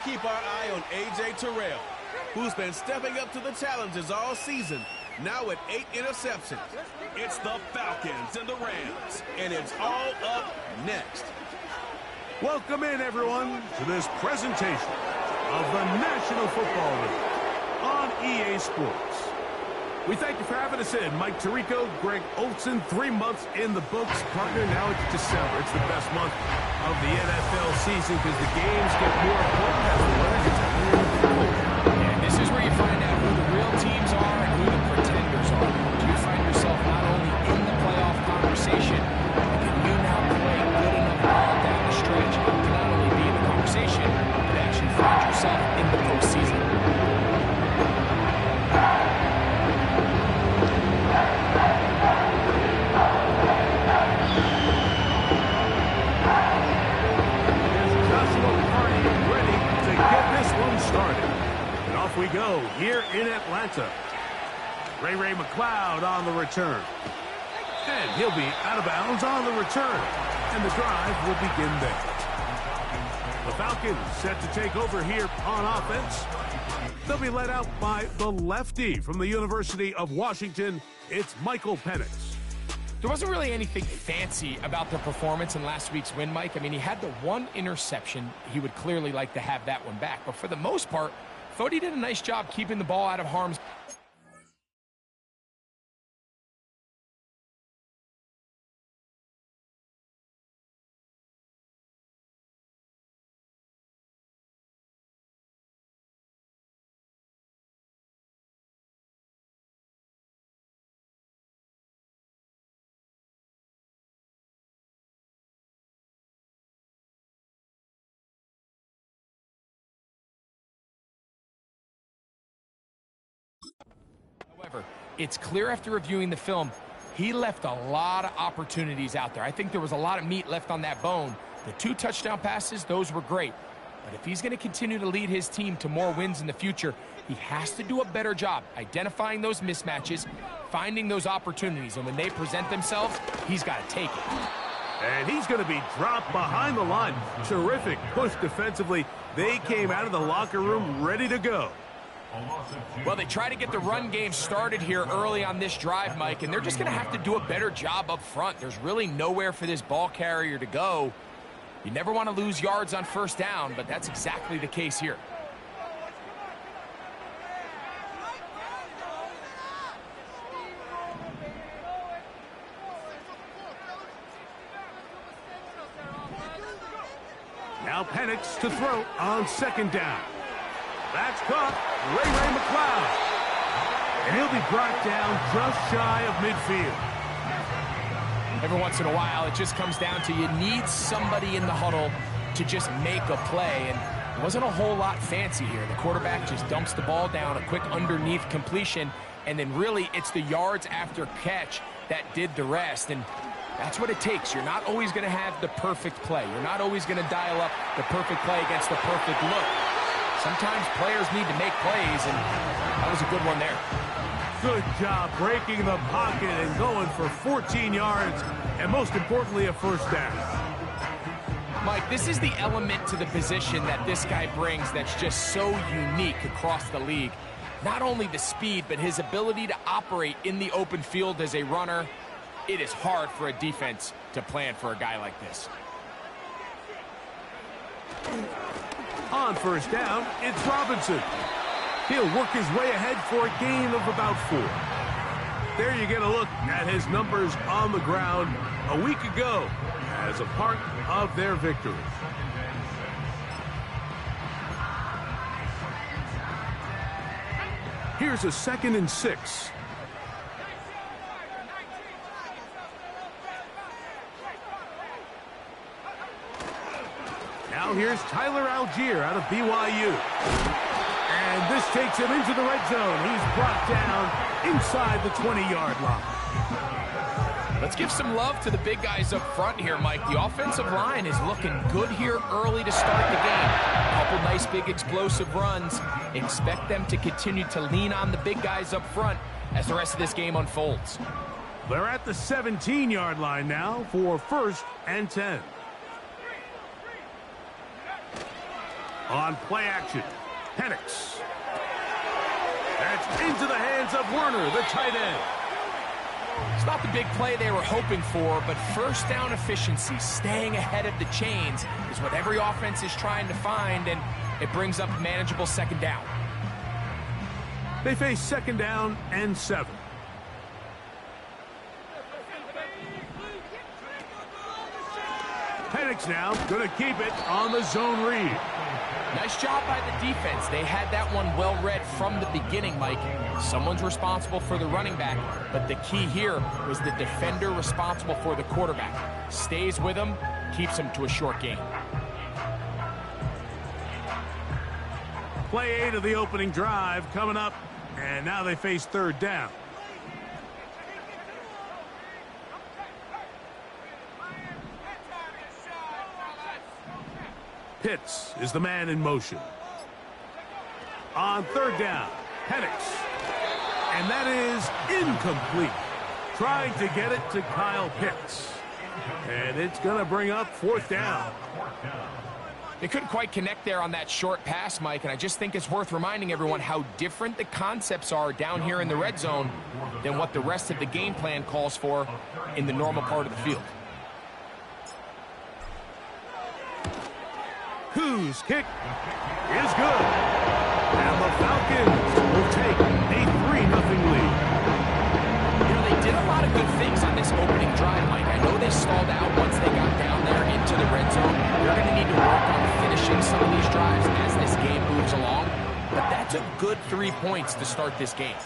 Keep our eye on A.J. Terrell, who's been stepping up to the challenges all season, now with 8 interceptions. It's the Falcons and the Rams, and it's all up next. Welcome in, everyone, to this presentation of the National Football League on EA Sports. We thank you for having us in. Mike Tirico, Greg Olson, 3 months in the books. Partner, now it's December. It's the best month of the NFL season because the games get more important as the weather gets colder. And this is where you find out who the real teams are and who the pretenders are. You find yourself not only in the playoff conversation, but can you now play good enough ball down the stretch to not only be in the conversation, but actually find yourself in the postseason. Started. And off we go here in Atlanta. Ray McLeod on the return. And he'll be out of bounds on the return. And the drive will begin there. The Falcons set to take over here on offense. They'll be led out by the lefty from the University of Washington. It's Michael Penix. There wasn't really anything fancy about their performance in last week's win, Mike. I mean, he had the one interception. He would clearly like to have that one back. But for the most part, I thought he did a nice job keeping the ball out of harm's way. However, it's clear after reviewing the film, he left a lot of opportunities out there. I think there was a lot of meat left on that bone. The 2 touchdown passes, those were great. But if he's going to continue to lead his team to more wins in the future, he has to do a better job identifying those mismatches, finding those opportunities. And when they present themselves, he's got to take it. And he's going to be dropped behind the line. Terrific push defensively. They came out of the locker room ready to go. Well, they try to get the run game started here early on this drive, Mike, and they're just going to have to do a better job up front. There's really nowhere for this ball carrier to go. You never want to lose yards on first down, but that's exactly the case here. Now Penix to throw on second down. That's caught. Ray McLeod. And he'll be brought down just shy of midfield. Every once in a while, it just comes down to you need somebody in the huddle to just make a play. And it wasn't a whole lot fancy here. The quarterback just dumps the ball down, a quick underneath completion, and then really it's the yards after catch that did the rest. And that's what it takes. You're not always going to have the perfect play. You're not always going to dial up the perfect play against the perfect look. Sometimes players need to make plays, and that was a good one there. Good job breaking the pocket and going for 14 yards, and most importantly, a first down. Mike, this is the element to the position that this guy brings that's just so unique across the league. Not only the speed, but his ability to operate in the open field as a runner. It is hard for a defense to plan for a guy like this. On first down, it's Robinson. He'll work his way ahead for a gain of about 4. There you get a look at his numbers on the ground a week ago as a part of their victory. Here's a 2nd and 6. Now here's Tyler Algier out of BYU. And this takes him into the red zone. He's brought down inside the 20-yard line. Let's give some love to the big guys up front here, Mike. The offensive line is looking good here early to start the game. A couple nice big explosive runs. Expect them to continue to lean on the big guys up front as the rest of this game unfolds. They're at the 17-yard line now for 1st and 10. On play action, Penix. That's into the hands of Werner, the tight end. It's not the big play they were hoping for, but first down efficiency, staying ahead of the chains, is what every offense is trying to find, and it brings up a manageable second down. They face second down and 7. Penix now going to keep it on the zone read. Nice job by the defense. They had that one well read from the beginning, Mike. Someone's responsible for the running back, but the key here was the defender responsible for the quarterback. Stays with him, keeps him to a short gain. Play 8 of the opening drive coming up, and now they face third down. Pitts is the man in motion. On third down, Penix. And that is incomplete. Trying to get it to Kyle Pitts. And it's going to bring up fourth down. They couldn't quite connect there on that short pass, Mike, and I just think it's worth reminding everyone how different the concepts are down here in the red zone than what the rest of the game plan calls for in the normal part of the field. Whose kick is good. And the Falcons will take a 3-0 lead. You know, they did a lot of good things on this opening drive, Mike. I know they stalled out once they got down there into the red zone. They're going to need to work on finishing some of these drives as this game moves along. But that's a good 3 points to start this game.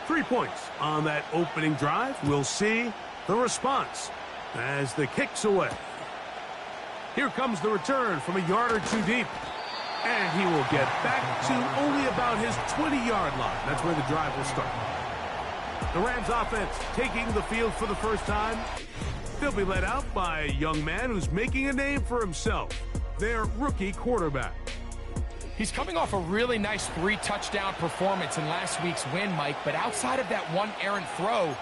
3 points on that opening drive. We'll see the response as the kick's away. Here comes the return from a yard or two deep. And he will get back to only about his 20-yard line. That's where the drive will start. The Rams offense taking the field for the first time. They'll be led out by a young man who's making a name for himself, their rookie quarterback. He's coming off a really nice 3-touchdown performance in last week's win, Mike, but outside of that one errant throw,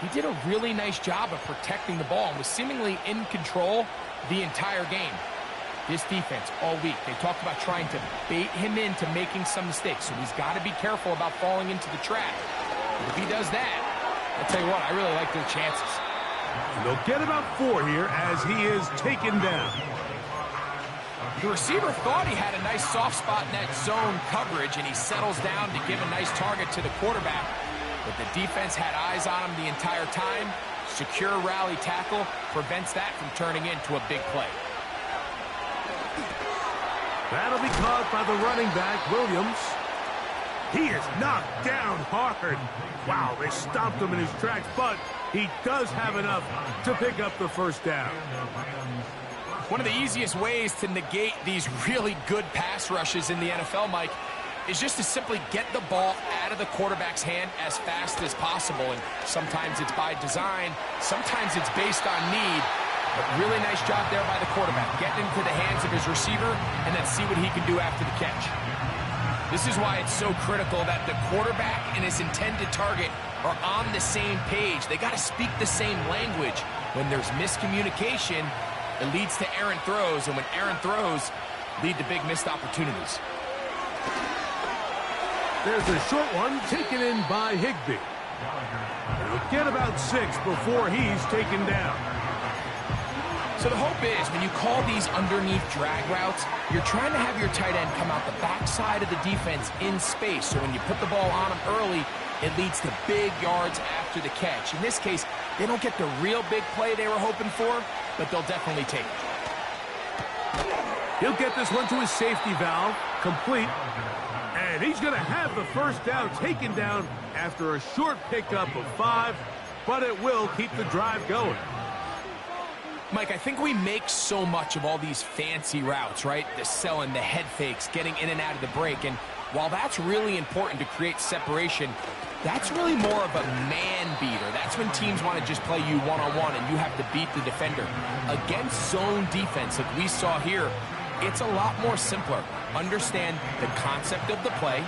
he did a really nice job of protecting the ball and was seemingly in control the entire game. This defense all week, they talked about trying to bait him into making some mistakes, so he's got to be careful about falling into the trap. But if he does that, I'll tell you what, I really like their chances. And they'll get about 4 here as he is taken down. The receiver thought he had a nice soft spot in that zone coverage, and he settles down to give a nice target to the quarterback. But the defense had eyes on him the entire time. Secure rally tackle prevents that from turning into a big play. That'll be caught by the running back, Williams. He is knocked down hard. Wow, they stopped him in his tracks, but he does have enough to pick up the first down. One of the easiest ways to negate these really good pass rushes in the NFL, Mike, is just to simply get the ball out of the quarterback's hand as fast as possible. And sometimes it's by design, sometimes it's based on need. But really nice job there by the quarterback, getting into the hands of his receiver and then see what he can do after the catch. This is why it's so critical that the quarterback and his intended target are on the same page. They got to speak the same language. When there's miscommunication, it leads to errant throws, and when errant throws lead to big missed opportunities. There's a short one taken in by Higbee. He'll get about 6 before he's taken down. So the hope is when you call these underneath drag routes, you're trying to have your tight end come out the backside of the defense in space. So when you put the ball on him early, it leads to big yards after the catch. In this case, they don't get the real big play they were hoping for, but they'll definitely take it. He'll get this one to his safety valve, complete. And he's going to have the first down taken down after a short pickup of 5, but it will keep the drive going. Mike, I think we make so much of all these fancy routes, right? The selling, the head fakes, getting in and out of the break. And while that's really important to create separation, that's really more of a man beater. That's when teams want to just play you one-on-one and you have to beat the defender. Against zone defense, like we saw here, it's a lot more simpler. Understand the concept of the play,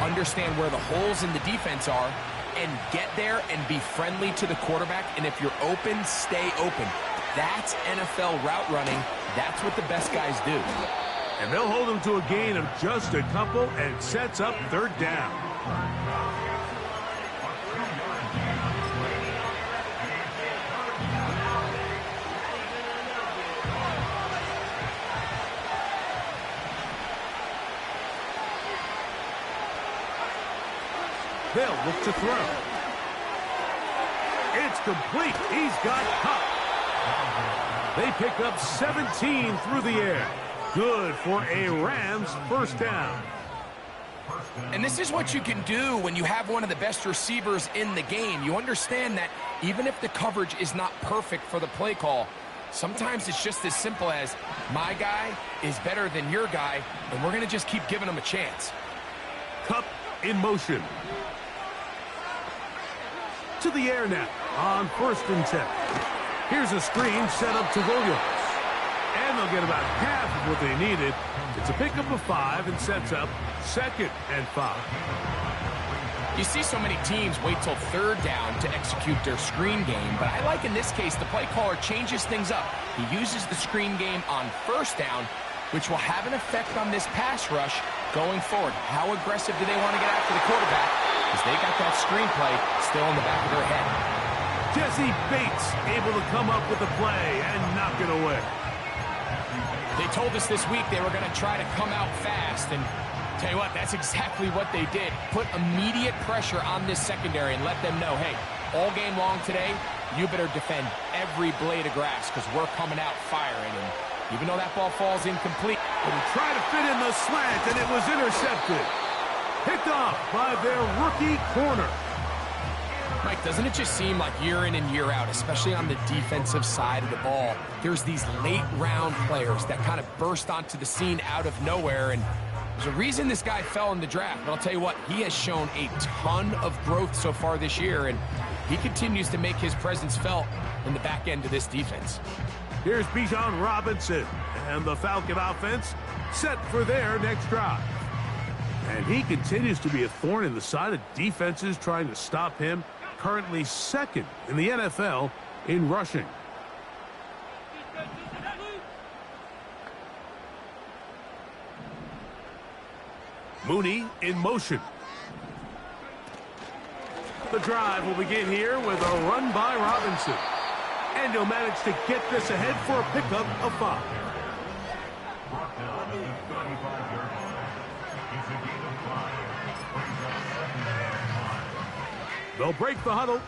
understand where the holes in the defense are, and get there and be friendly to the quarterback. And if you're open, stay open. That's NFL route running. That's what the best guys do. And they'll hold him to a gain of just a couple and sets up third down. They'll look to throw. It's complete. He's got Cup. They pick up 17 through the air. Good for a Rams first down. And this is what you can do when you have one of the best receivers in the game. You understand that even if the coverage is not perfect for the play call, sometimes it's just as simple as my guy is better than your guy, and we're going to just keep giving him a chance. Cup in motion. To the air now on 1st and 10. Here's a screen set up to Williams. And they'll get about half of what they needed. It's a pickup of 5 and sets up 2nd and 5. You see so many teams wait till 3rd down to execute their screen game, but I like in this case the play caller changes things up. He uses the screen game on 1st down, which will have an effect on this pass rush going forward. How aggressive do they want to get after the quarterback? Because they got that screenplay still in the back of their head. Jesse Bates able to come up with the play and knock it away. They told us this week they were going to try to come out fast, and tell you what, that's exactly what they did. Put immediate pressure on this secondary and let them know, hey, all game long today, you better defend every blade of grass because we're coming out firing. And even though that ball falls incomplete, but he tried to fit in the slant, and it was intercepted. Picked off by their rookie corner. Mike, doesn't it just seem like year in and year out, especially on the defensive side of the ball, there's these late-round players that kind of burst onto the scene out of nowhere, and there's a reason this guy fell in the draft. But I'll tell you what, he has shown a ton of growth so far this year, and he continues to make his presence felt in the back end of this defense. Here's Bijan Robinson, and the Falcon offense set for their next drive. And he continues to be a thorn in the side of defenses trying to stop him. Currently 2nd in the NFL in rushing. Mooney in motion. The drive will begin here with a run by Robinson. And he'll manage to get this ahead for a pickup of 5. They'll break the huddle.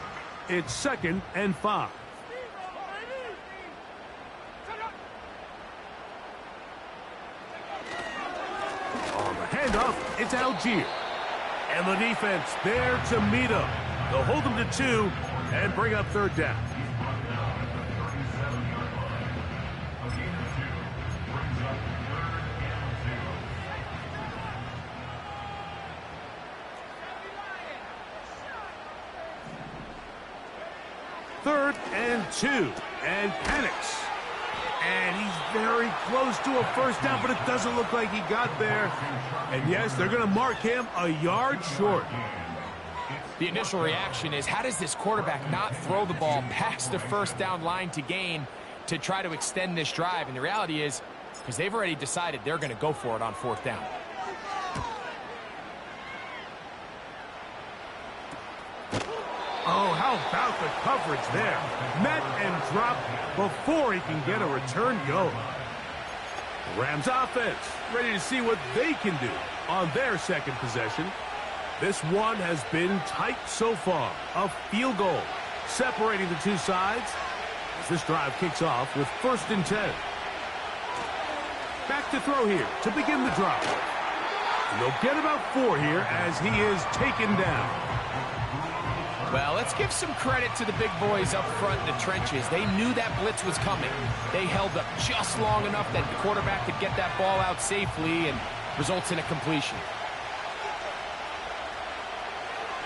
It's 2nd and 5. On the handoff, it's Algier. And the defense there to meet him. They'll hold him to 2 and bring up 3rd down. Third and 2, and panics. And he's very close to a first down, but it doesn't look like he got there. And yes, they're going to mark him a yard short. The initial reaction is, how does this quarterback not throw the ball past the 1st down line to gain to try to extend this drive? And the reality is, because they've already decided they're going to go for it on 4th down. Oh, how about the coverage there? Met and dropped before he can get a return go. The Rams offense ready to see what they can do on their 2nd possession. This one has been tight so far. A field goal separating the two sides as this drive kicks off with 1st and 10. Back to throw here to begin the drive. And they'll get about 4 here as he is taken down. Well, let's give some credit to the big boys up front in the trenches. They knew that blitz was coming. They held up just long enough that the quarterback could get that ball out safely and results in a completion.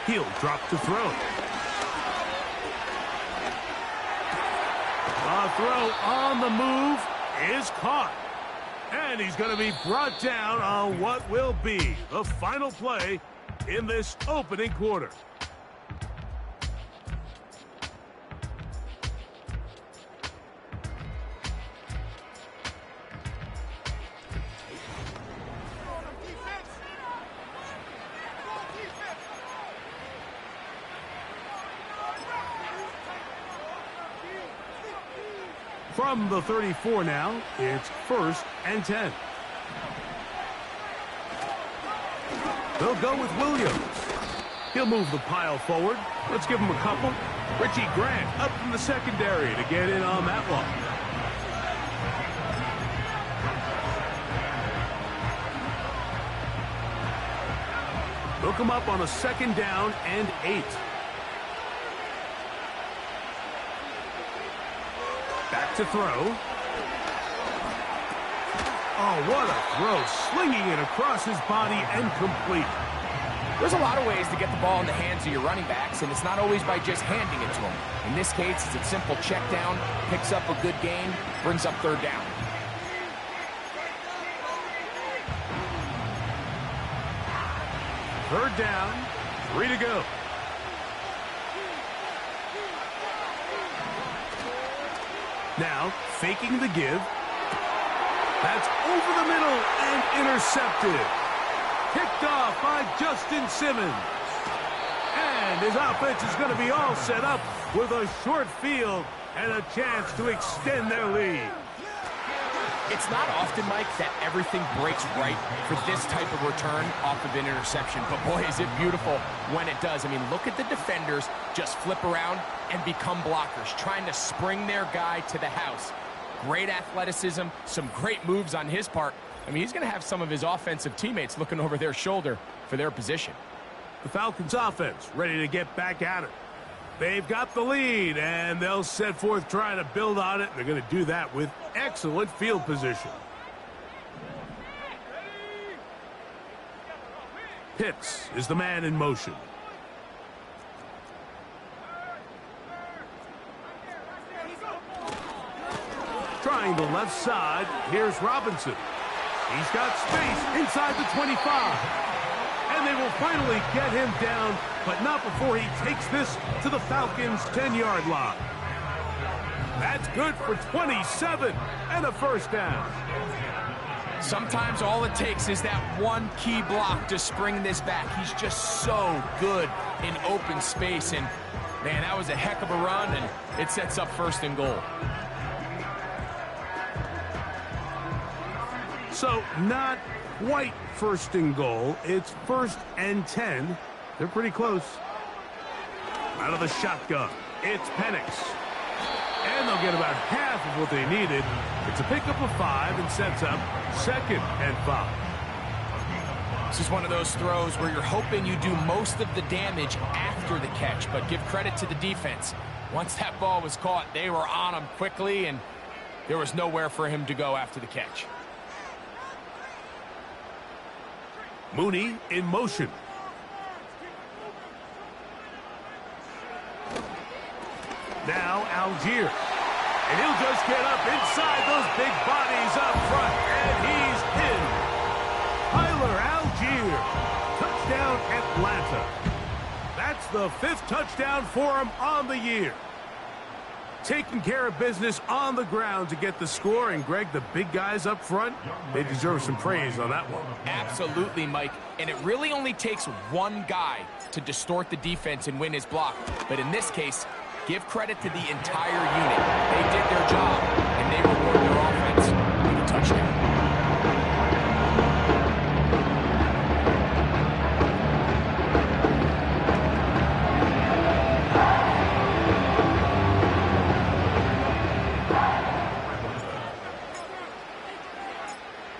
He'll drop to throw. A throw on the move is caught. And he's going to be brought down on what will be the final play in this opening quarter. From the 34 now, it's 1st and 10. They'll go with Williams. He'll move the pile forward. Let's give him a couple. Richie Grant up from the secondary to get in on that one. They'll come up on a 2nd down and 8. Back to throw. Oh, what a throw. Slinging it across his body and complete. There's a lot of ways to get the ball in the hands of your running backs, and it's not always by just handing it to them. In this case, it's a simple check down, picks up a good gain, brings up 3rd down. Third down, 3 to go. Now, faking the give. That's over the middle and intercepted. Picked off by Justin Simmons. And his offense is going to be all set up with a short field and a chance to extend their lead. It's not often, Mike, that everything breaks right for this type of return off of an interception. But, boy, is it beautiful when it does. I mean, look at the defenders just flip around and become blockers, trying to spring their guy to the house. Great athleticism, some great moves on his part. I mean, he's going to have some of his offensive teammates looking over their shoulder for their position. The Falcons offense ready to get back at it. They've got the lead, and they'll set forth trying to build on it. They're going to do that with excellent field position. Pitts is the man in motion. Trying the left side, here's Robinson. He's got space inside the 25. And they will finally get him down, but not before he takes this to the Falcons' 10-yard line. That's good for 27 and a 1st down. Sometimes all it takes is that one key block to spring this back. He's just so good in open space. And, man, that was a heck of a run, and it sets up 1st and goal. So not quite 1st and goal. It's 1st and 10. They're pretty close. Out of the shotgun, it's Penix. And they'll get about half of what they needed. It's a pickup of 5 and sets up 2nd and 5. This is one of those throws where you're hoping you do most of the damage after the catch, but give credit to the defense. Once that ball was caught, they were on him quickly, and there was nowhere for him to go after the catch. Mooney in motion. Now Algier. And he'll just get up inside those big bodies up front. And he's in. Tyler Algier. Touchdown Atlanta. That's the 5th touchdown for him on the year. Taking care of business on the ground to get the score. And, Greg, the big guys up front, they deserve some praise on that one. Absolutely, Mike. And it really only takes one guy to distort the defense and win his block. But in this case, give credit to the entire unit. They did their job, and they reward their offense with a touchdown.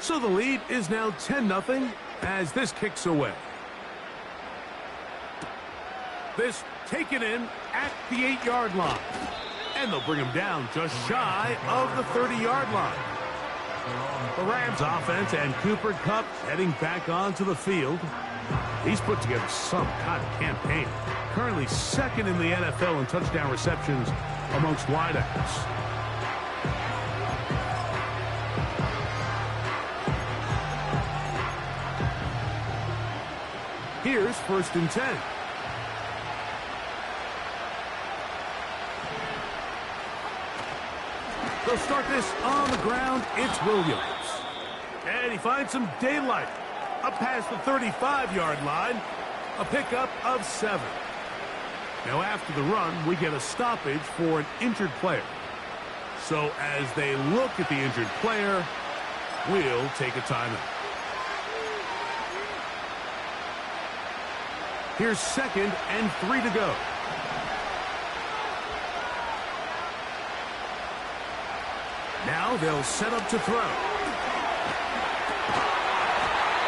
So the lead is now 10-0 as this kicks away. This taken in at the 8-yard line. And they'll bring him down just shy of the 30-yard line. The Rams offense and Cooper Kupp heading back onto the field. He's put together some kind of campaign. Currently 2nd in the NFL in touchdown receptions amongst wideouts. Here's 1st and 10. They'll start this on the ground. It's Williams. And he finds some daylight. Up past the 35-yard line. A pickup of 7. Now after the run, we get a stoppage for an injured player. So as they look at the injured player, we'll take a timeout. Here's 2nd and 3 to go. Now they'll set up to throw.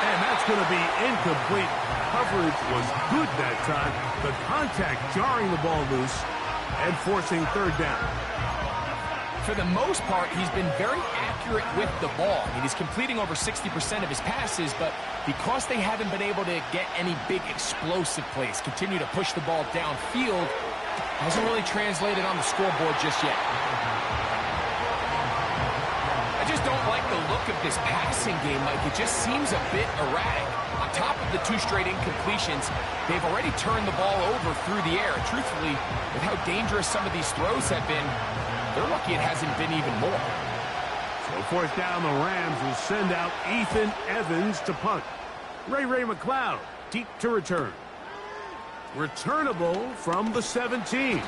And that's going to be incomplete. Coverage was good that time. The contact jarring the ball loose and forcing 3rd down. For the most part, he's been very accurate with the ball. I mean, he's completing over 60% of his passes, but because they haven't been able to get any big explosive plays, continue to push the ball downfield, hasn't really translated on the scoreboard just yet. I just don't like the look of this passing game, Mike. It just seems a bit erratic. On top of the 2 straight incompletions, they've already turned the ball over through the air. Truthfully, with how dangerous some of these throws have been, they're lucky it hasn't been even more. So 4th down, the Rams will send out Ethan Evans to punt. Ray McCloud deep to return. Returnable from the 17.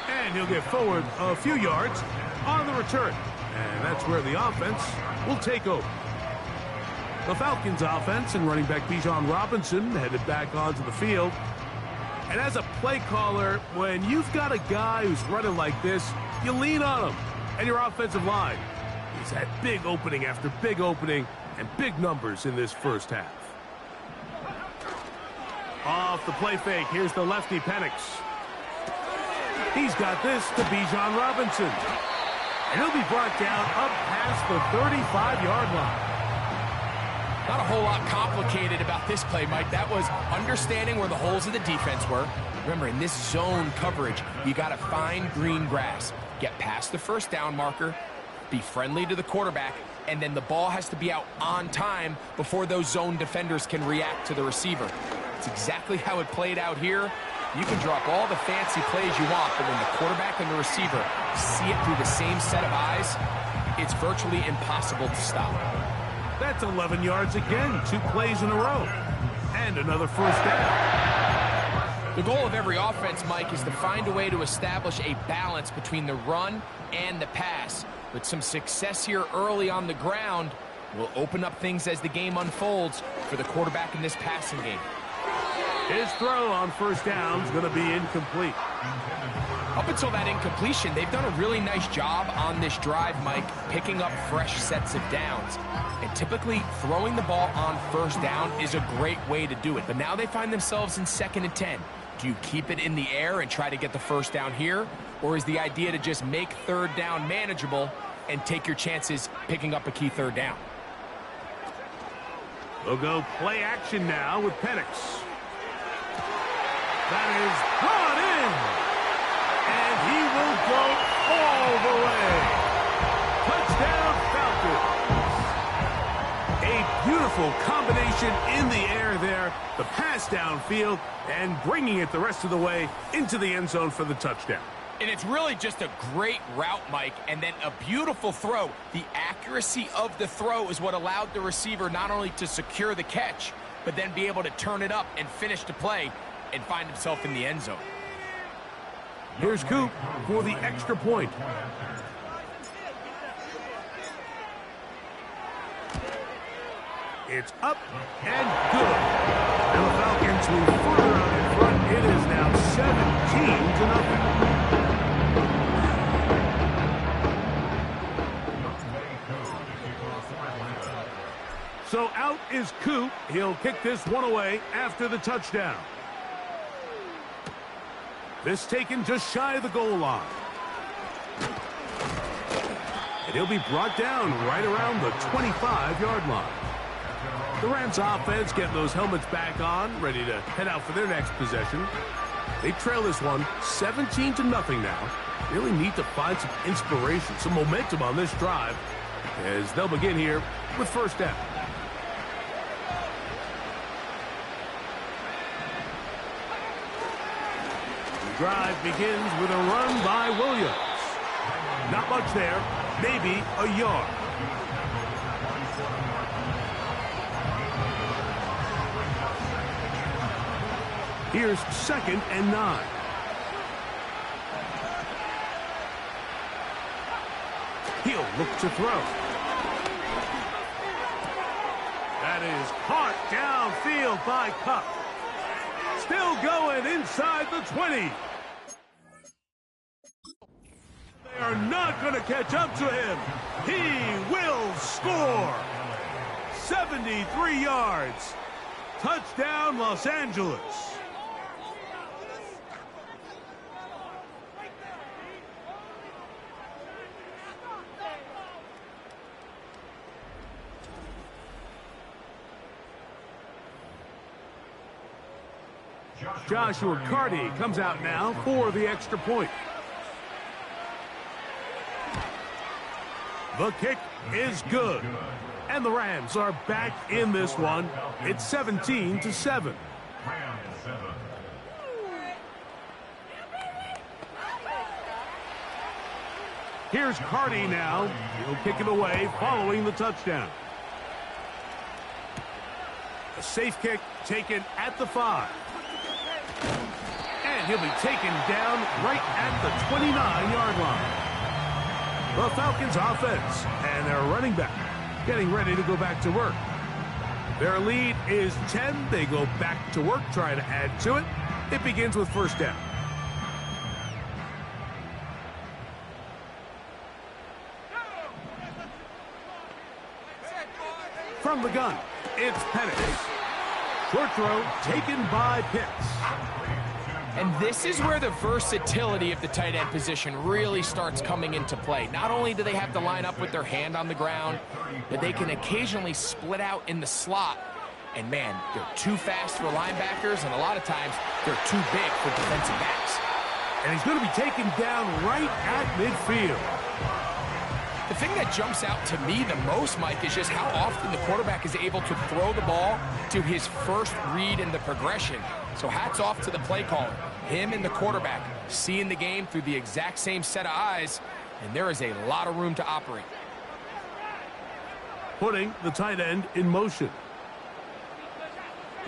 And he'll get forward a few yards on the return. And that's where the offense will take over. The Falcons offense and running back Bijan Robinson headed back onto the field. And as a play caller, when you've got a guy who's running like this, you lean on him. And your offensive line, he's had big opening after big opening and big numbers in this first half. Off the play fake, here's the lefty Penix. He's got this to Bijan Robinson. And he'll be brought down up past the 35-yard line. Not a whole lot complicated about this play, Mike. That was understanding where the holes of the defense were. Remember, in this zone coverage, you got to find green grass. Get past the 1st down marker, be friendly to the quarterback, and then the ball has to be out on time before those zone defenders can react to the receiver. It's exactly how it played out here. You can drop all the fancy plays you want, but when the quarterback and the receiver see it through the same set of eyes, it's virtually impossible to stop. That's 11 yards again, 2 plays in a row. And another 1st down. The goal of every offense, Mike, is to find a way to establish a balance between the run and the pass. With some success here early on the ground, will open up things as the game unfolds for the quarterback in this passing game. His throw on 1st down is going to be incomplete. Up until that incompletion, they've done a really nice job on this drive, Mike, picking up fresh sets of downs. And typically, throwing the ball on 1st down is a great way to do it. But now they find themselves in 2nd and 10. Do you keep it in the air and try to get the 1st down here? Or is the idea to just make 3rd down manageable and take your chances picking up a key 3rd down? We'll go play action now with Penix. That is brought in. And he will go all the way. Touchdown, Falcons. A beautiful combination in the air there. The pass downfield and bringing it the rest of the way into the end zone for the touchdown. And it's really just a great route, Mike, and then a beautiful throw. The accuracy of the throw is what allowed the receiver not only to secure the catch, but then be able to turn it up and finish the play and find himself in the end zone. Here's Coop for the extra point. It's up and good. And the Falcons move further out in front. It is now 17-0. So out is Coop. He'll kick this one away after the touchdown. This taken just shy of the goal line. And he'll be brought down right around the 25-yard line. The Rams offense getting those helmets back on, ready to head out for their next possession. They trail this one 17-0 now. Really need to find some inspiration, some momentum on this drive as they'll begin here with 1st down. The drive begins with a run by Williams. Not much there, maybe a yard. Here's 2nd and 9. He'll look to throw. That is caught downfield by Cup. Still going inside the 20. They are not going to catch up to him. He will score. 73 yards. Touchdown, Los Angeles. Joshua Carty comes out now for the extra point. The kick is good. And the Rams are back in this one. It's 17-7. Here's Carty now. He'll kick it away following the touchdown. A safe kick taken at the 5. And he'll be taken down right at the 29-yard line. The Falcons offense and their running back getting ready to go back to work. Their lead is 10. They go back to work, try to add to it. It begins with first down. From the gun, it's Penix. Short throw taken by Pitts. And this is where the versatility of the tight end position really starts coming into play. Not only do they have to line up with their hand on the ground, but they can occasionally split out in the slot. And man, they're too fast for linebackers, and a lot of times they're too big for defensive backs. And he's going to be taken down right at midfield. The thing that jumps out to me the most, Mike, is just how often the quarterback is able to throw the ball to his first read in the progression. So hats off to the play caller. Him and the quarterback seeing the game through the exact same set of eyes, and there is a lot of room to operate. Putting the tight end in motion.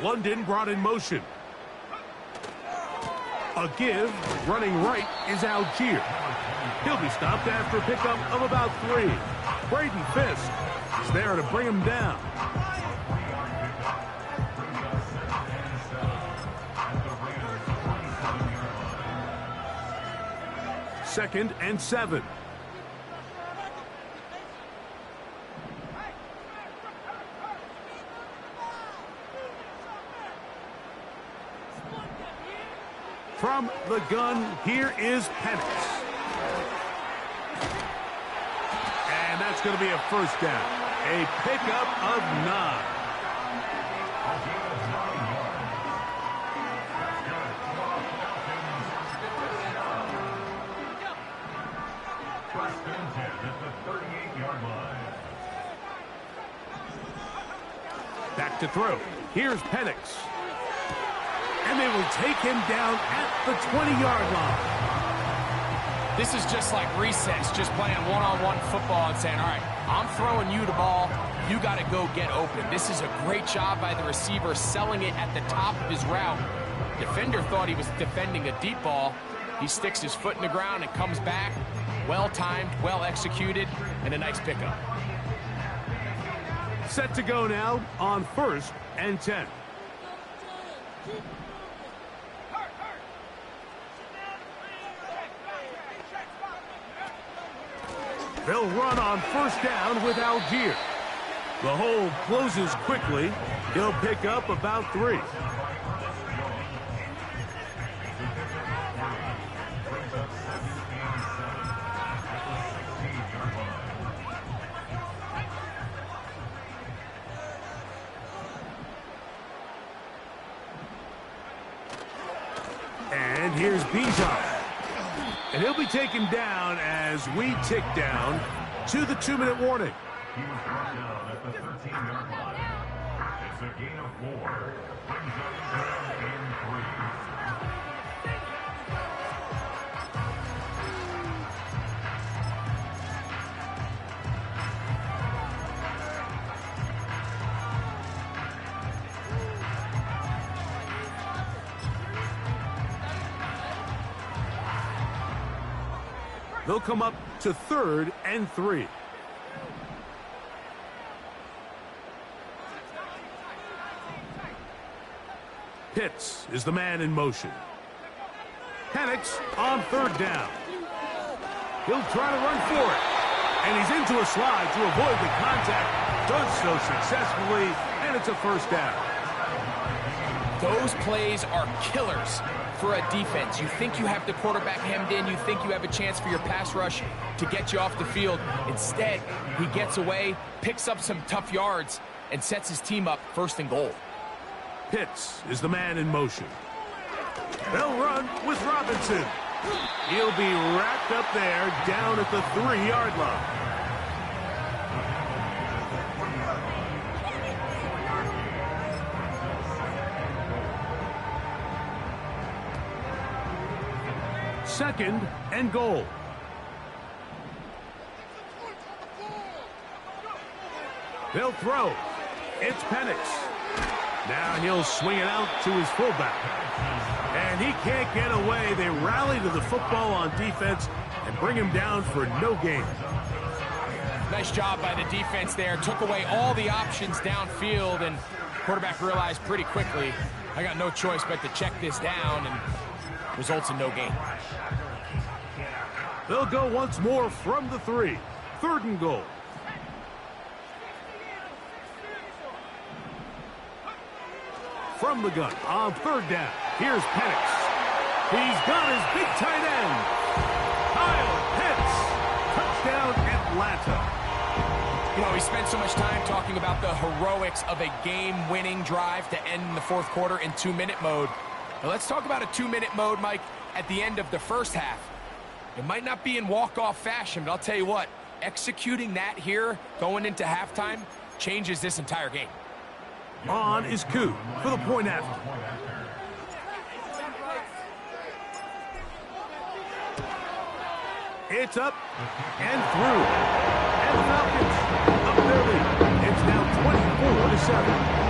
London brought in motion. A give, running right, is Algier. He'll be stopped after a pickup of about 3. Braden Fisk is there to bring him down. Second and 7. From the gun, here is Penix. And that's going to be a first down. A pickup of 9. Back to throw. Here's Penix. And they will take him down at the 20-yard line. This is just like recess, just playing one-on-one football and saying, all right, I'm throwing you the ball. You got to go get open. This is a great job by the receiver selling it at the top of his route. Defender thought he was defending a deep ball. He sticks his foot in the ground and comes back. Well-timed, well-executed, and a nice pickup. Set to go now on 1st and 10. They'll run on first down with Algier. The hole closes quickly. He'll pick up about 3. And here's Bijan. And he'll be taken down as we tick down to the 2-minute warning. He was brought down at the 13-yard line. It's a gain of 4. Brings up 3rd and 3. They'll come up to 3rd and 3. Pitts is the man in motion. Penix on 3rd down. He'll try to run for it. And he's into a slide to avoid the contact. Does so successfully, and it's a 1st down. Those plays are killers for a defense. You think you have the quarterback hemmed in. You think you have a chance for your pass rush to get you off the field. Instead, he gets away, picks up some tough yards, and sets his team up 1st and goal. Pitts is the man in motion. They'll run with Robinson. He'll be wrapped up there down at the 3-yard line. Second and goal. They'll throw. It's Penix. Now he'll swing it out to his fullback. And he can't get away. They rally to the football on defense and bring him down for no gain. Nice job by the defense there. Took away all the options downfield, and quarterback realized pretty quickly, I got no choice but to check this down, and results in no gain. They'll go once more from the 3. 3rd and goal. From the gun on 3rd down. Here's Penix. He's got his big tight end. Kyle Pitts. Touchdown, Atlanta. You know, we spent so much time talking about the heroics of a game-winning drive to end the 4th quarter in 2-minute mode. Now let's talk about a 2-minute mode, Mike, at the end of the 1st half. It might not be in walk-off fashion, but I'll tell you what, executing that here going into halftime changes this entire game. On is Koo for the point after. It's up and through. And the Falcons up their lead. It's now 24-7.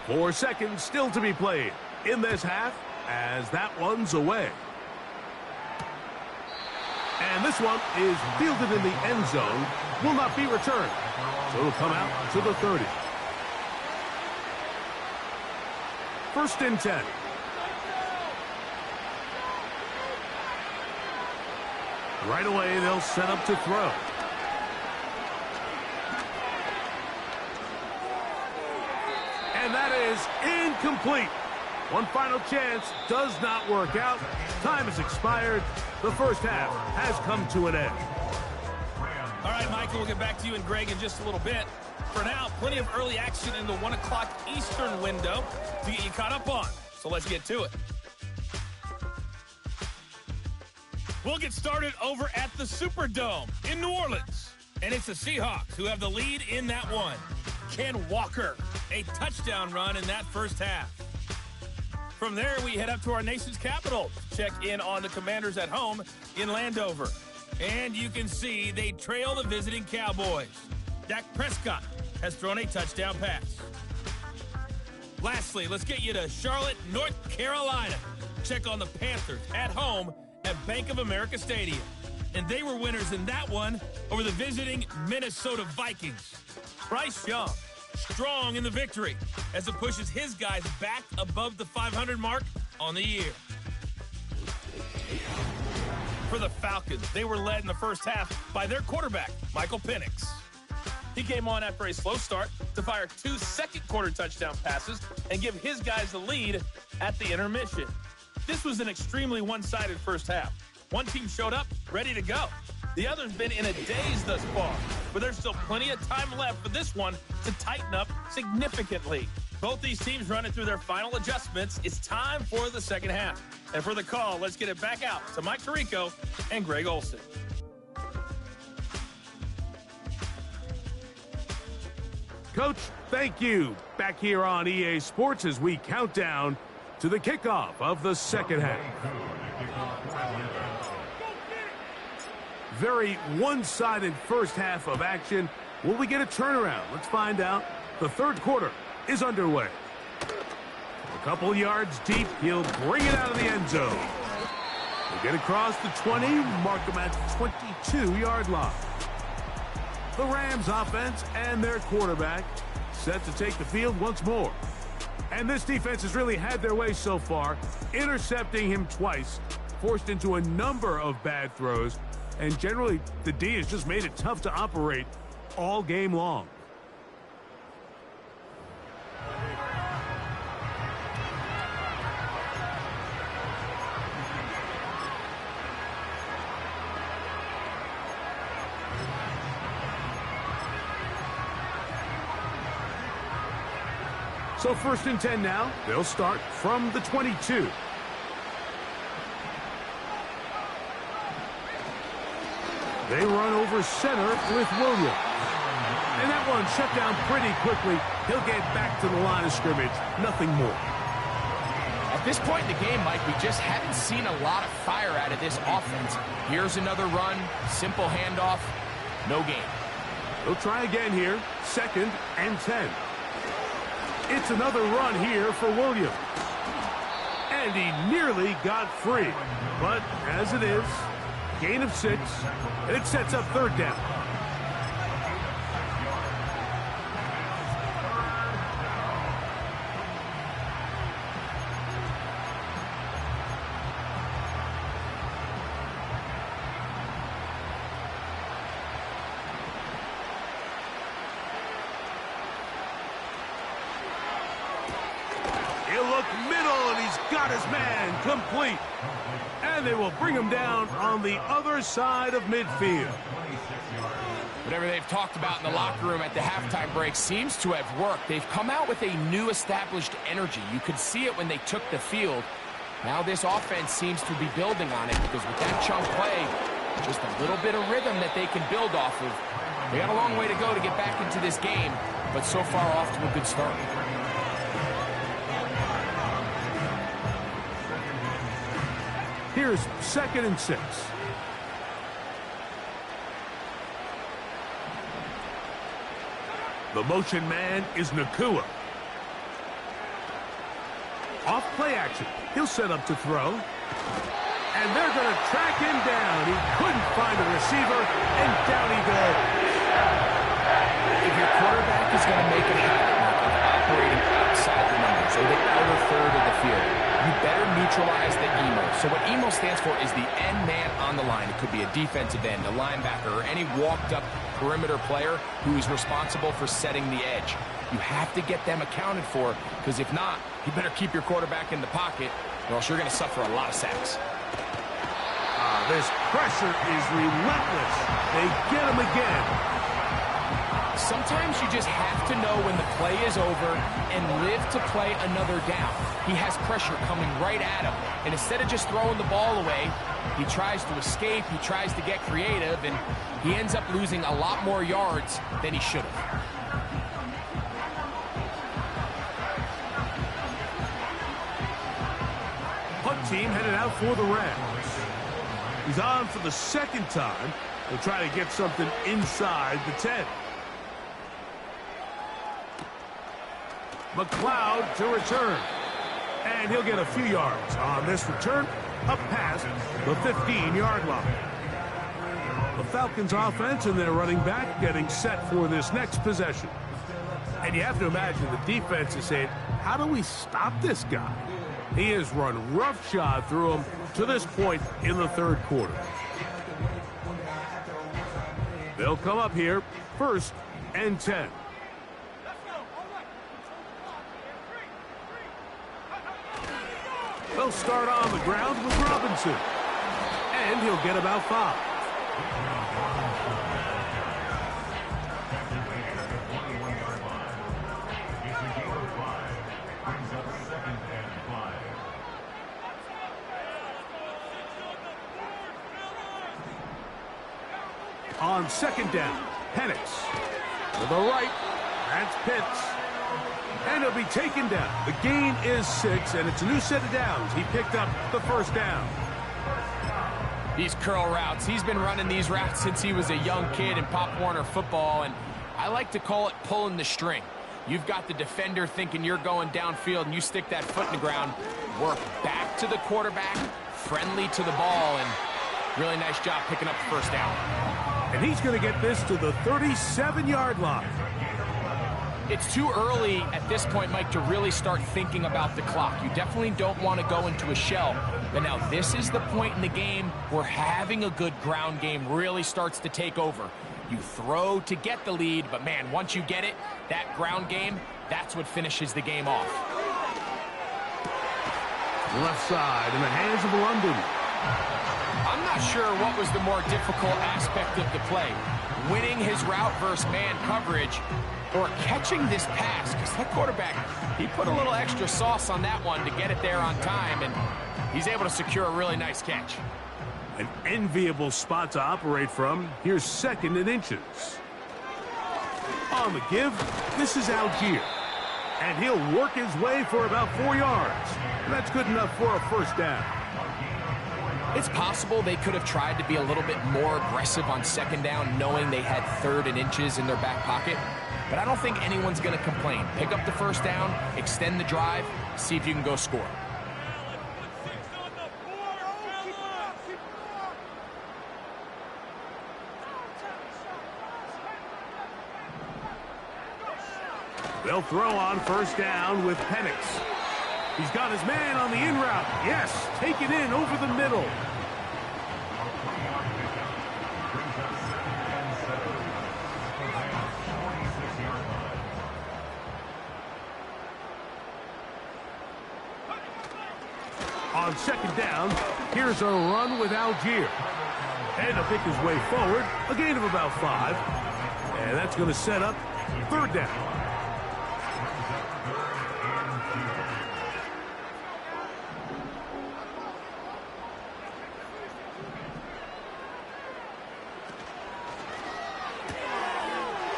Four seconds still to be played in this half as that one's away. And this one is fielded in the end zone, will not be returned. So it'll come out to the 30. 1st and 10. Right away, they'll set up to throw. And that is incomplete. One final chance does not work out. Time has expired. The 1st half has come to an end. All right, Michael, we'll get back to you and Greg in just a little bit. For now, plenty of early action in the 1 o'clock Eastern window to get you caught up on. So let's get to it. We'll get started over at the Superdome in New Orleans. And it's the Seahawks who have the lead in that one. Ken Walker, a touchdown run in that 1st half. From there, we head up to our nation's capital to check in on the Commanders at home in Landover. And you can see they trail the visiting Cowboys. Dak Prescott has thrown a touchdown pass. Lastly, let's get you to Charlotte, North Carolina. Check on the Panthers at home at Bank of America Stadium. And they were winners in that one over the visiting Minnesota Vikings. Bryce Young, strong in the victory as it pushes his guys back above the 500 mark on the year. For the Falcons, they were led in the 1st half by their quarterback, Michael Penix. He came on after a slow start to fire 2 second-quarter touchdown passes and give his guys the lead at the intermission. This was an extremely one-sided 1st half. One team showed up ready to go. The other's been in a daze thus far, but there's still plenty of time left for this one to tighten up significantly. Both these teams running through their final adjustments. It's time for the 2nd half. And for the call, let's get it back out to Mike Tirico and Greg Olson. Coach, thank you. Back here on EA Sports as we count down to the kickoff of the 2nd half. Very one-sided first half of action. Will we get a turnaround? Let's find out. The third quarter is underway. A couple yards deep, he'll bring it out of the end zone. He'll get across the 20, mark him at the 22-yard line. The Rams offense and their quarterback set to take the field once more. And this defense has really had their way so far, intercepting him twice, forced into a number of bad throws, and generally the D has just made it tough to operate all game long. So 1st and 10 now. They'll start from the 22. They run over center with Williams. And that one shut down pretty quickly. He'll get back to the line of scrimmage. Nothing more. At this point in the game, Mike, we just haven't seen a lot of fire out of this offense. Here's another run. Simple handoff. No gain. They'll try again here. 2nd and 10. It's another run here for Williams. And he nearly got free. But as it is, gain of 6, and it sets up 3rd down. He'll look middle, and he's got his man complete. And they will bring him down on the other side of midfield. Whatever they've talked about in the locker room at the halftime break seems to have worked. They've come out with a new established energy. You could see it when they took the field. Now this offense seems to be building on it because with that chunk play, just a little bit of rhythm that they can build off of. They got a long way to go to get back into this game, but so far off to a good start. Here's 2nd and 6. The motion man is Nakua. Off play action. He'll set up to throw. And they're going to track him down. He couldn't find a receiver, and down he goes. If your quarterback is going to make a habit of operating outside the numbers or the outer third of the field, you better neutralize the EMO. So what EMO stands for is the end man on the line. It could be a defensive end, a linebacker, or any walked-up perimeter player who is responsible for setting the edge. You have to get them accounted for, because if not, you better keep your quarterback in the pocket, or else you're going to suffer a lot of sacks. This pressure is relentless. They get him again. Sometimes you just have to know when the play is over and live to play another down. He has pressure coming right at him, and instead of just throwing the ball away, he tries to escape, he tries to get creative, and he ends up losing a lot more yards than he should have. Punt team headed out for the Rams. He's on for the 2nd time. He'll try to get something inside the 10. McLeod to return. And he'll get a few yards on this return, up past the 15-yard line. The Falcons offense and their running back getting set for this next possession. And you have to imagine the defense is saying, how do we stop this guy? He has run roughshod through him to this point in the 3rd quarter. They'll come up here, 1st and 10. They'll start on the ground with Robinson. And he'll get about 5. On 2nd down, Penix. To the right, that's Pitts. And he'll be taken down. The gain is 6, and it's a new set of downs. He picked up the 1st down. These curl routes. He's been running these routes since he was a young kid in Pop Warner football, and I like to call it pulling the string. You've got the defender thinking you're going downfield, and you stick that foot in the ground, work back to the quarterback, friendly to the ball, and really nice job picking up the first down. And he's going to get this to the 37-yard line. It's too early at this point, Mike, to really start thinking about the clock. You definitely don't want to go into a shell. But now this is the point in the game where having a good ground game really starts to take over. You throw to get the lead, but man, once you get it, that ground game, that's what finishes the game off. Left side in the hands of London. I'm not sure what was the more difficult aspect of the play. Winning his route versus man coverage, or catching this pass, because that quarterback, he put a little extra sauce on that one to get it there on time, and he's able to secure a really nice catch. An enviable spot to operate from. Here's 2nd and inches. On the give, this is Algier. And he'll work his way for about 4 yards. That's good enough for a first down. It's possible they could have tried to be a little bit more aggressive on 2nd down, knowing they had 3rd and inches in their back pocket. But I don't think anyone's going to complain. Pick up the first down, extend the drive, see if you can go score. They'll throw on first down with Penix. He's got his man on the in route. Yes, take it in over the middle. On 2nd down, here's a run with Algier. And he'll pick his way forward, a gain of about 5. And that's going to set up 3rd down.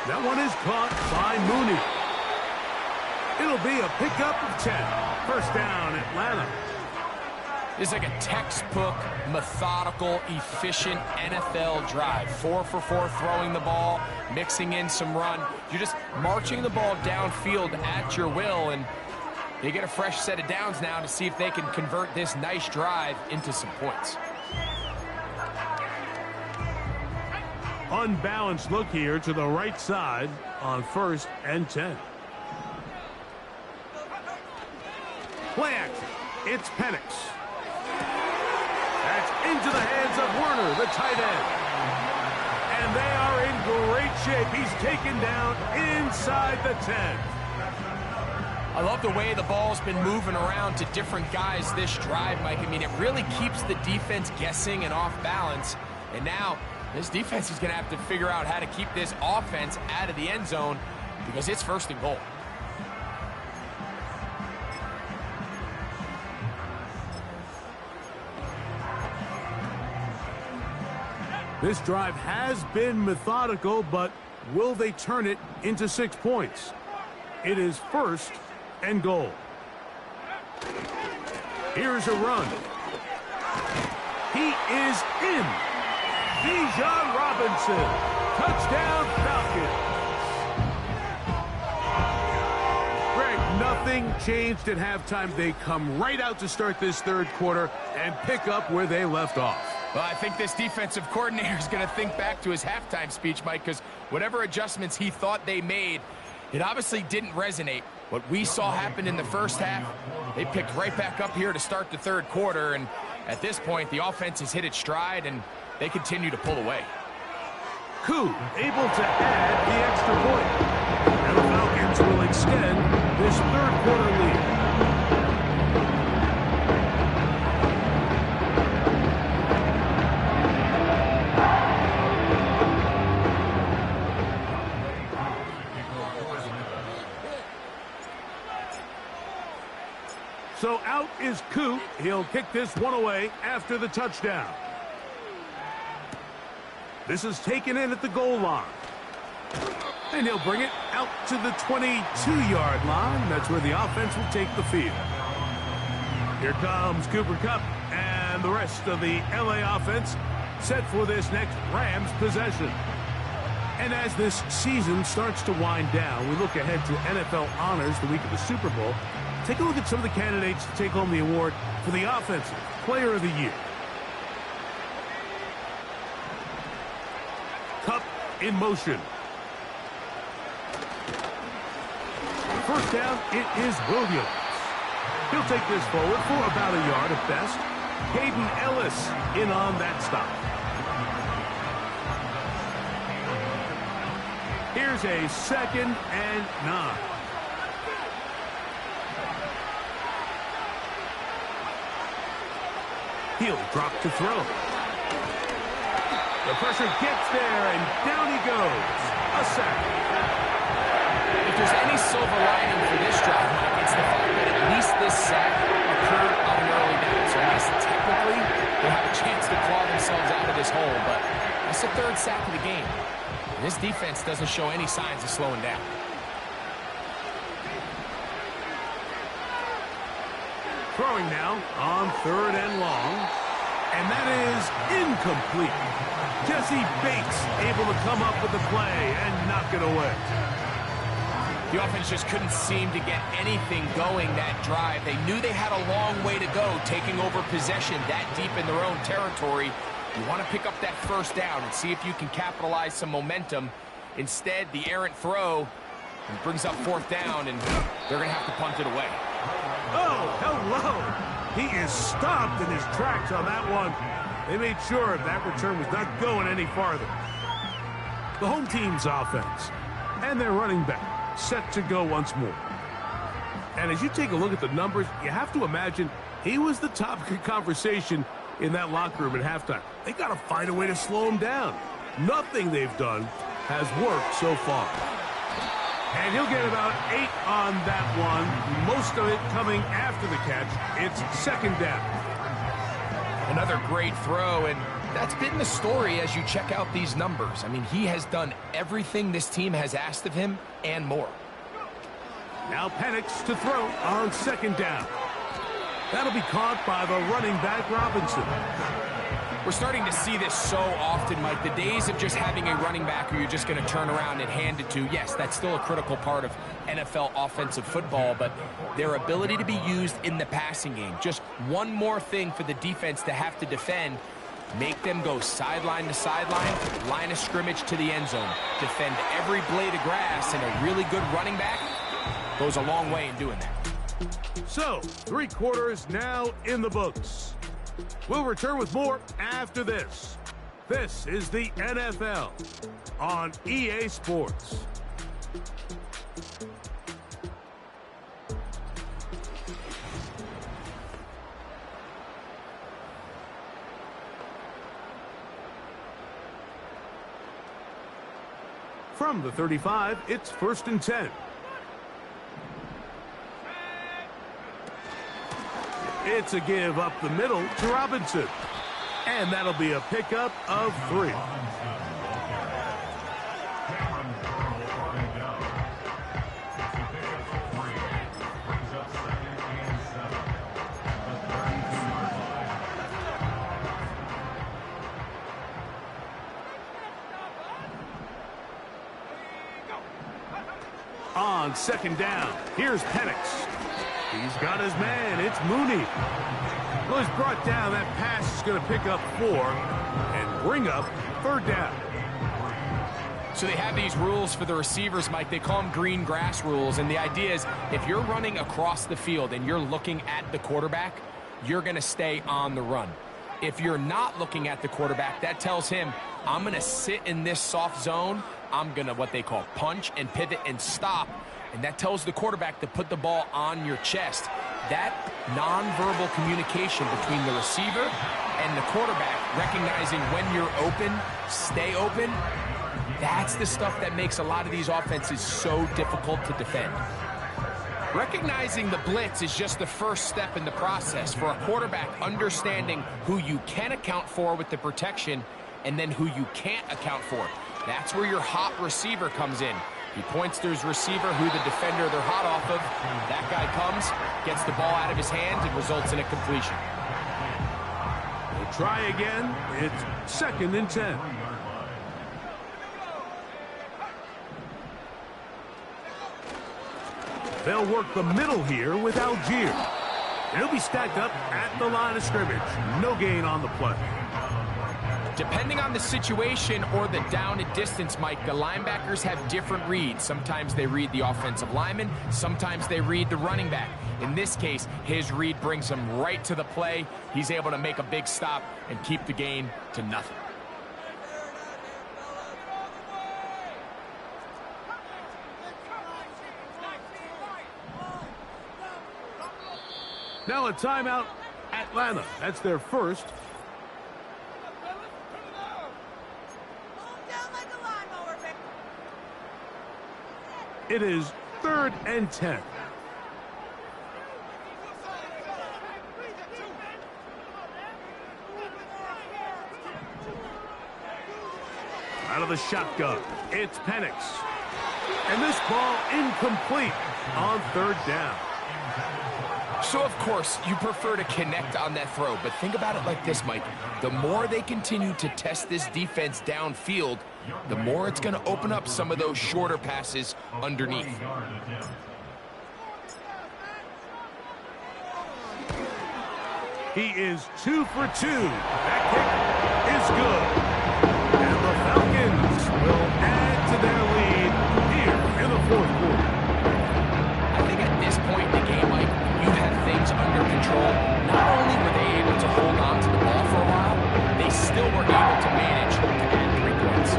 That one is caught by Mooney. It'll be a pickup of 10. First down, Atlanta. It's like a textbook, methodical, efficient NFL drive. 4 for 4 throwing the ball, mixing in some run. You're just marching the ball downfield at your will, and they get a fresh set of downs now to see if they can convert this nice drive into some points. Unbalanced look here to the right side on 1st and 10. Play action. It's Penix. That's into the hands of Werner, the tight end. And they are in great shape. He's taken down inside the 10. I love the way the ball's been moving around to different guys this drive, Mike. I mean, it really keeps the defense guessing and off balance. And now this defense is going to have to figure out how to keep this offense out of the end zone because it's 1st and goal. This drive has been methodical, but will they turn it into 6 points? It is 1st and goal. Here's a run. He is in. Bijan Robinson. Touchdown Falcons. Greg, nothing changed at halftime. They come right out to start this 3rd quarter and pick up where they left off. Well, I think this defensive coordinator is going to think back to his halftime speech, Mike, because whatever adjustments he thought they made, it obviously didn't resonate. What we saw happen in the first half, they picked right back up here to start the 3rd quarter, and at this point, the offense has hit its stride, and they continue to pull away. Koo able to add the extra point. And the Falcons will extend this 3rd quarter lead. So out is Koo. He'll kick this one away after the touchdown. This is taken in at the goal line. And he'll bring it out to the 22-yard line. That's where the offense will take the field. Here comes Cooper Kupp and the rest of the LA offense set for this next Rams possession. And as this season starts to wind down, we look ahead to NFL honors the week of the Super Bowl. Take a look at some of the candidates to take home the award for the Offensive Player of the Year. Cup in motion. First down, it is Williams. He'll take this forward for about a yard at best. Hayden Ellis in on that stop. Here's a 2nd and 9. He'll drop to throw. The pressure gets there, and down he goes. A sack. If there's any silver lining for this drive, Mike, it's the fact that at least this sack occurred on an early down. So at least technically, they'll have a chance to claw themselves out of this hole. But that's the 3rd sack of the game. And this defense doesn't show any signs of slowing down. Throwing now on 3rd and long. And that is incomplete. Jesse Bates able to come up with the play and knock it away. The offense just couldn't seem to get anything going that drive. They knew they had a long way to go taking over possession that deep in their own territory. You want to pick up that 1st down and see if you can capitalize some momentum. Instead, the errant throw brings up 4th down, and they're going to have to punt it away. Oh, hello. He is stopped in his tracks on that one. They made sure that return was not going any farther. The home team's offense and their running back set to go once more. And as you take a look at the numbers, you have to imagine he was the topic of conversation in that locker room at halftime. They got to find a way to slow him down. Nothing they've done has worked so far. And he'll get about 8 on that one, most of it coming after the catch. It's 2nd down. Another great throw, and that's been the story as you check out these numbers. I mean, he has done everything this team has asked of him and more. Now Penix to throw on 2nd down. That'll be caught by the running back, Robinson. We're starting to see this so often, Mike. The days of just having a running back who you're just going to turn around and hand it to, yes, that's still a critical part of NFL offensive football, but their ability to be used in the passing game, just one more thing for the defense to have to defend, make them go sideline to sideline, line of scrimmage to the end zone, defend every blade of grass, and a really good running back goes a long way in doing that. So, 3 quarters now in the books. We'll return with more after this. This is the NFL on EA Sports. From the 35, it's 1st and 10. It's a give up the middle to Robinson. And that'll be a pickup of 3. On 2nd down, here's Penix. He's got his man. It's Mooney. Well, he's brought down. That pass is going to pick up 4 and bring up 3rd down. So they have these rules for the receivers, Mike. They call them green grass rules. And the idea is if you're running across the field and you're looking at the quarterback, you're going to stay on the run. If you're not looking at the quarterback, that tells him, I'm going to sit in this soft zone. I'm going to what they call punch and pivot and stop. And that tells the quarterback to put the ball on your chest. That nonverbal communication between the receiver and the quarterback, recognizing when you're open, stay open, that's the stuff that makes a lot of these offenses so difficult to defend. Recognizing the blitz is just the first step in the process for a quarterback understanding who you can account for with the protection and then who you can't account for. That's where your hot receiver comes in. He points to his receiver, who the defender they're hot off of. That guy comes, gets the ball out of his hands, and results in a completion. They They'll try again. It's 2nd and 10. They'll work the middle here with Algier. He'll be stacked up at the line of scrimmage. No gain on the play. Depending on the situation or the down and distance, Mike, the linebackers have different reads. Sometimes they read the offensive lineman. Sometimes they read the running back. In this case, his read brings him right to the play. He's able to make a big stop and keep the gain to nothing. Now a timeout, Atlanta. That's their first. It is 3rd and 10. Out of the shotgun, it's Penix. And this ball incomplete on 3rd down. So, of course, you prefer to connect on that throw, but think about it like this, Mike. The more they continue to test this defense downfield, the more it's going to open up some of those shorter passes underneath. He is 2 for 2. That kick is good. And the Falcons will add to their lead here in the 4th quarter. I think at this point in the game, Mike, you had things under control. Not only were they able to hold on to the ball for a while, they still were able to manage to add 3 points.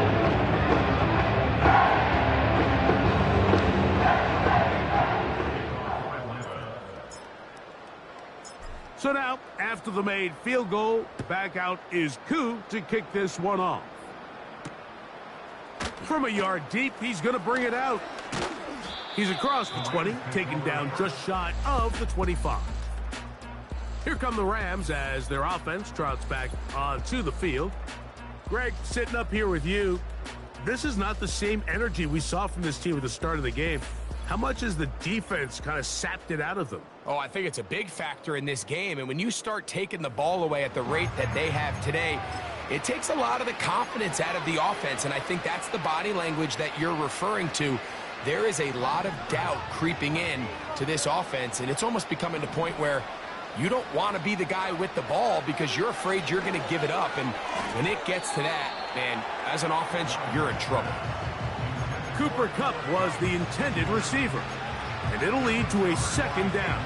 So now, after the made field goal, back out is Koo to kick this one off. From a yard deep, he's going to bring it out. He's across the 20, taken down just shy of the 25. Here come the Rams as their offense trots back onto the field. Greg, sitting up here with you, this is not the same energy we saw from this team at the start of the game. How much has the defense kind of sapped it out of them? Oh, I think it's a big factor in this game. And when you start taking the ball away at the rate that they have today, it takes a lot of the confidence out of the offense. And I think that's the body language that you're referring to. There is a lot of doubt creeping in to this offense, and it's almost becoming the point where you don't want to be the guy with the ball because you're afraid you're going to give it up. And when it gets to that, man, as an offense, you're in trouble. Cooper Kupp was the intended receiver, and it'll lead to a 2nd down.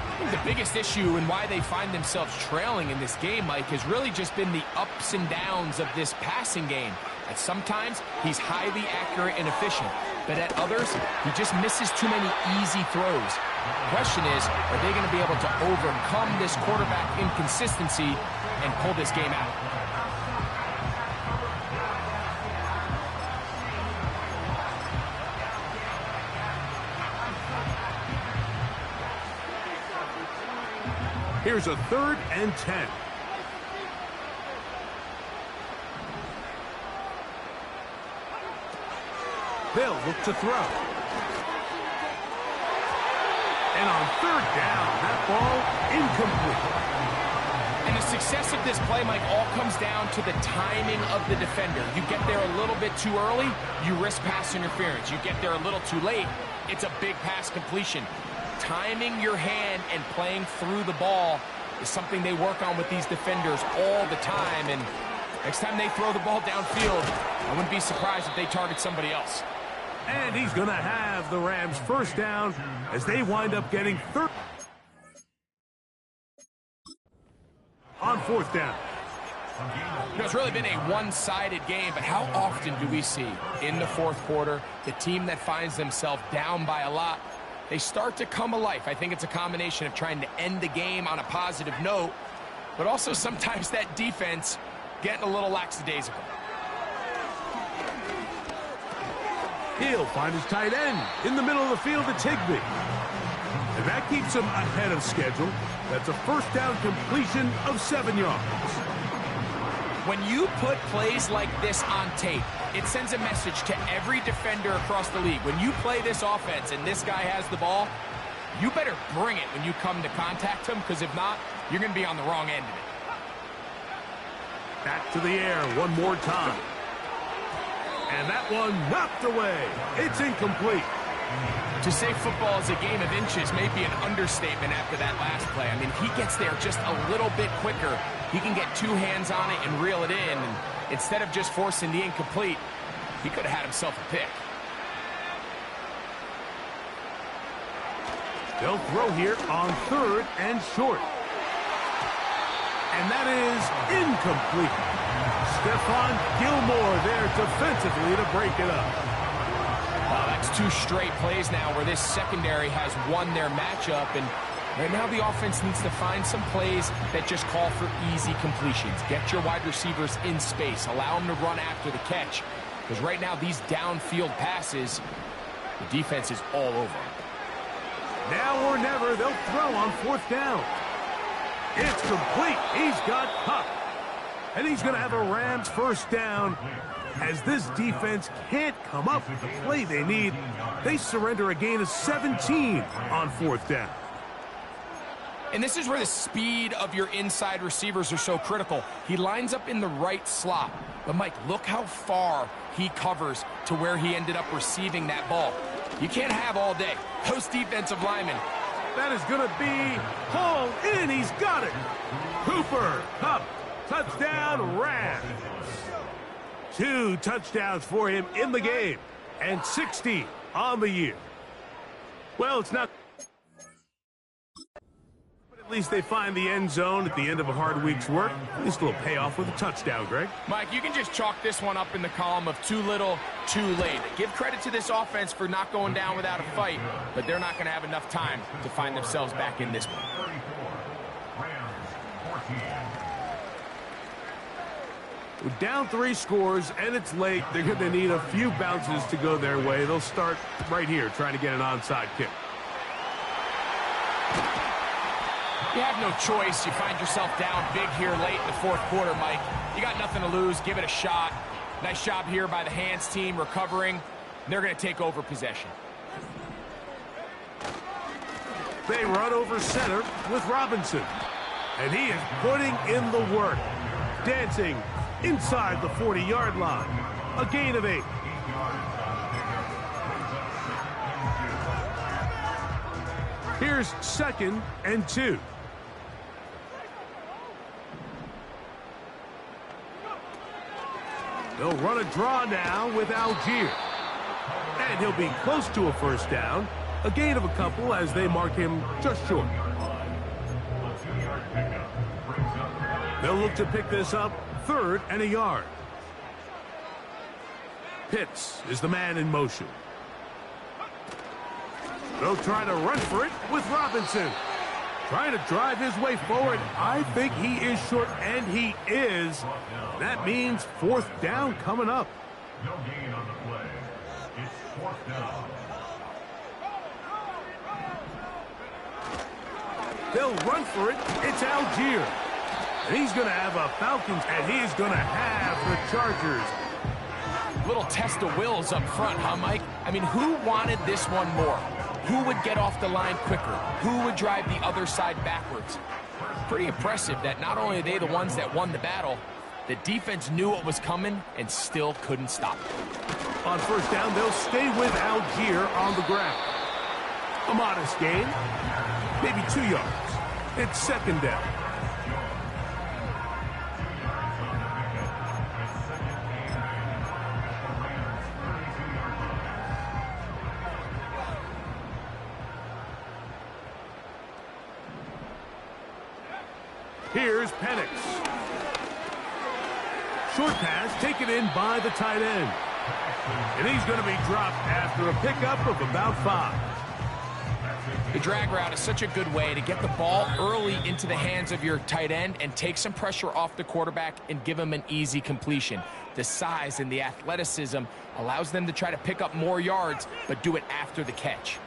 I think the biggest issue and why they find themselves trailing in this game, Mike, has really just been the ups and downs of this passing game. At sometimes, he's highly accurate and efficient, but at others, he just misses too many easy throws. The question is, are they going to be able to overcome this quarterback inconsistency and pull this game out? Here's a 3rd and 10. They'll look to throw. And on 3rd down, that ball incomplete. And the success of this play, Mike, all comes down to the timing of the defender. You get there a little bit too early, you risk pass interference. You get there a little too late, it's a big pass completion. Timing your hand and playing through the ball is something they work on with these defenders all the time. And next time they throw the ball downfield, I wouldn't be surprised if they target somebody else. And he's going to have the Rams 1st down as they wind up getting 3rd. On 4th down. You know, it's really been a one-sided game, but how often do we see in the 4th quarter the team that finds themselves down by a lot, they start to come alive? I think it's a combination of trying to end the game on a positive note, but also sometimes that defense getting a little lackadaisical. He'll find his tight end in the middle of the field to Higbee. And that keeps him ahead of schedule. That's a 1st down completion of 7 yards. When you put plays like this on tape, it sends a message to every defender across the league. When you play this offense and this guy has the ball, you better bring it when you come to contact him, because if not, you're going to be on the wrong end of it. Back to the air one more time. And that one knocked away. It's incomplete. To say football is a game of inches may be an understatement after that last play. I mean, if he gets there just a little bit quicker, he can get two hands on it and reel it in. And instead of just forcing the incomplete, he could have had himself a pick. They'll throw here on 3rd and short. And that is incomplete. Stephon Gilmore there defensively to break it up. Well, that's 2 straight plays now where this secondary has won their matchup. And right now the offense needs to find some plays that just call for easy completions. Get your wide receivers in space. Allow them to run after the catch. Because right now these downfield passes, the defense is all over them. Now or never, they'll throw on 4th down. It's complete. He's got Puck. And he's going to have a Rams first down. As this defense can't come up with the play they need, they surrender a gain of 17 on 4th down. And this is where the speed of your inside receivers are so critical. He lines up in the right slot. But, Mike, look how far he covers to where he ended up receiving that ball. You can't have all day. Those defensive linemen. That is going to be hauled in. He's got it. Cooper Kupp, touchdown Rams. 2 touchdowns for him in the game and 60 on the year. Well, it's not. But at least they find the end zone at the end of a hard week's work. At least a little payoff with a touchdown, Greg. Mike, you can just chalk this one up in the column of too little, too late. Give credit to this offense for not going down without a fight, but they're not going to have enough time to find themselves back in this one. Down 3 scores, and it's late. They're going to need a few bounces to go their way. They'll start right here trying to get an onside kick. You have no choice. You find yourself down big here late in the 4th quarter, Mike. You got nothing to lose. Give it a shot. Nice job here by the hands team recovering. They're going to take over possession. They run over center with Robinson. And he is putting in the work. Dancing inside the 40-yard line. A gain of 8. Here's 2nd and 2. They'll run a draw now with Algier. And he'll be close to a first down. A gain of a couple as they mark him just short. They'll look to pick this up 3rd and a yard. Pitts is the man in motion. They'll try to run for it with Robinson. Trying to drive his way forward. I think he is short, and he is. That means 4th down coming up. No gain on the play. It's 4th down. They'll run for it. It's Algier. And he's going to have a Falcons, and he's going to have the Chargers. Little test of wills up front, huh, Mike? I mean, who wanted this one more? Who would get off the line quicker? Who would drive the other side backwards? Pretty impressive that not only are they the ones that won the battle, the defense knew what was coming and still couldn't stop it. On first down, they'll stay with Algier on the ground. A modest gain, maybe 2 yards. It's 2nd down. Here's Penix. Short pass taken in by the tight end. And he's going to be dropped after a pickup of about 5. The drag route is such a good way to get the ball early into the hands of your tight end and take some pressure off the quarterback and give him an easy completion. The size and the athleticism allows them to try to pick up more yards, but do it after the catch.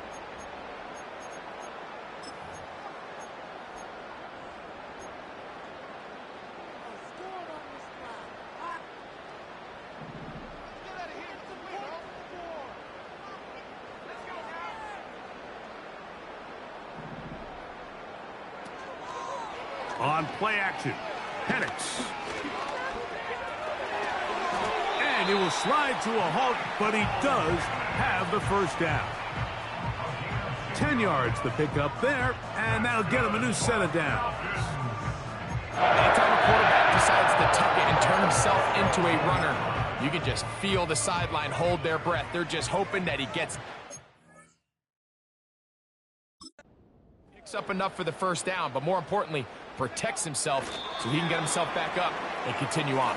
On play action, Penix. And he will slide to a halt, but he does have the first down. 10 yards to pick up there, and that'll get him a new set of downs. Anytime a quarterback decides to tuck it and turn himself into a runner, you can just feel the sideline hold their breath. They're just hoping that he picks up enough for the first down, but more importantly, protects himself so he can get himself back up and continue on.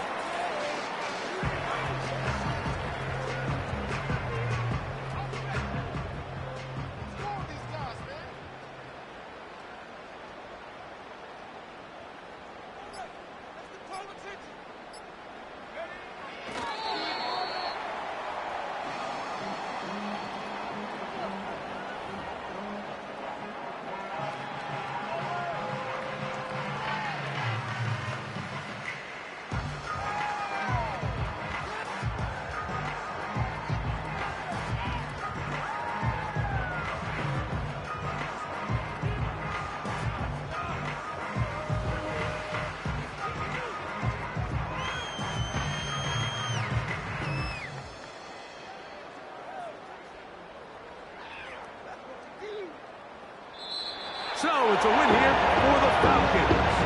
So it's a win here for the Falcons.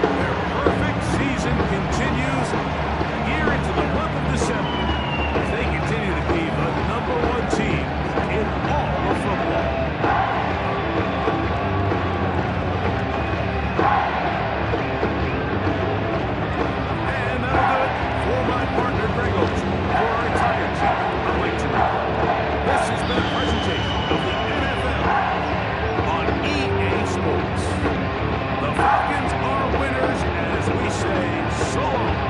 Their perfect season continues here into the month of December as they continue to be the #1 team in all of football. And that'll do it for my partner, Greg Olsen. For our entire team, I'd like to report. This has been a presentation of the NFL on EA Sports. The Falcons are winners as we say so long.